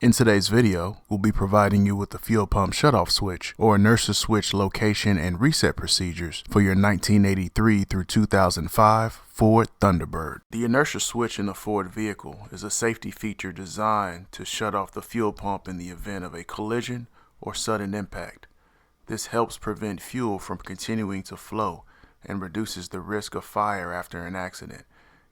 In today's video, we'll be providing you with the fuel pump shutoff switch or inertia switch location and reset procedures for your 1983 through 2005 Ford Thunderbird. The inertia switch in a Ford vehicle is a safety feature designed to shut off the fuel pump in the event of a collision or sudden impact. This helps prevent fuel from continuing to flow and reduces the risk of fire after an accident.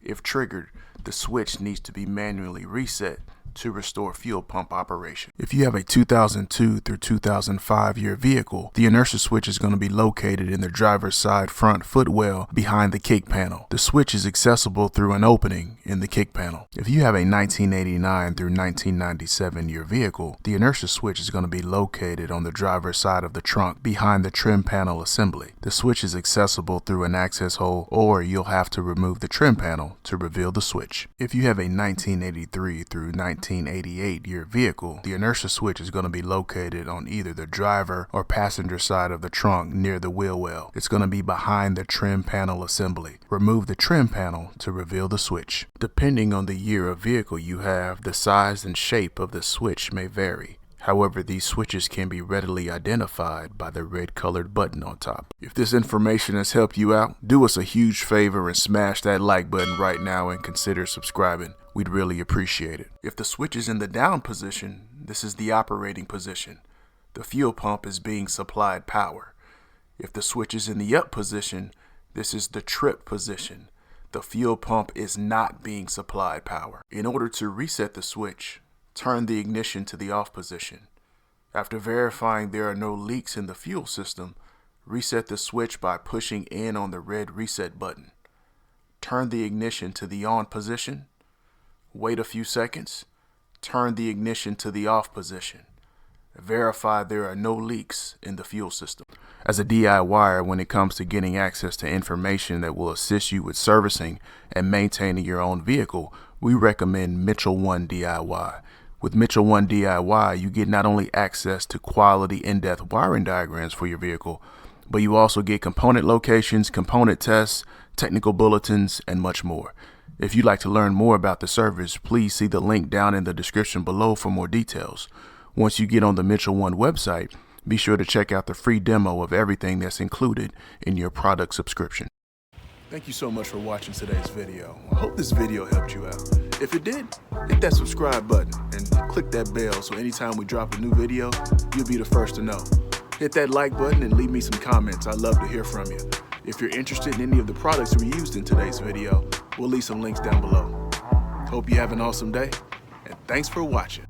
If triggered, the switch needs to be manually reset to restore fuel pump operation. If you have a 2002 through 2005 year vehicle, the inertia switch is going to be located in the driver's side front footwell behind the kick panel. The switch is accessible through an opening in the kick panel. If you have a 1989 through 1997 year vehicle, the inertia switch is going to be located on the driver's side of the trunk behind the trim panel assembly. The switch is accessible through an access hole, or you'll have to remove the trim panel to reveal the switch. If you have a 1983 through 1988 year vehicle, the inertia switch is going to be located on either the driver or passenger side of the trunk near the wheel well. It's going to be behind the trim panel assembly. Remove the trim panel to reveal the switch. Depending on the year of vehicle you have, the size and shape of the switch may vary. However, these switches can be readily identified by the red colored button on top. If this information has helped you out, do us a huge favor and smash that like button right now and consider subscribing. We'd really appreciate it. If the switch is in the down position, this is the operating position. The fuel pump is being supplied power. If the switch is in the up position, this is the trip position. The fuel pump is not being supplied power. In order to reset the switch, turn the ignition to the off position. After verifying there are no leaks in the fuel system, reset the switch by pushing in on the red reset button. Turn the ignition to the on position. Wait a few seconds. Turn the ignition to the off position. Verify there are no leaks in the fuel system. As a DIYer, when it comes to getting access to information that will assist you with servicing and maintaining your own vehicle, we recommend Mitchell 1 DIY. With Mitchell 1 DIY, you get not only access to quality in-depth wiring diagrams for your vehicle, but you also get component locations, component tests, technical bulletins, and much more. If you'd like to learn more about the service, please see the link down in the description below for more details. Once you get on the Mitchell 1 website, be sure to check out the free demo of everything that's included in your product subscription. Thank you so much for watching today's video. I hope this video helped you out. If it did, hit that subscribe button and click that bell so anytime we drop a new video, you'll be the first to know. Hit that like button and leave me some comments. I'd love to hear from you. If you're interested in any of the products we used in today's video, we'll leave some links down below. Hope you have an awesome day, and thanks for watching.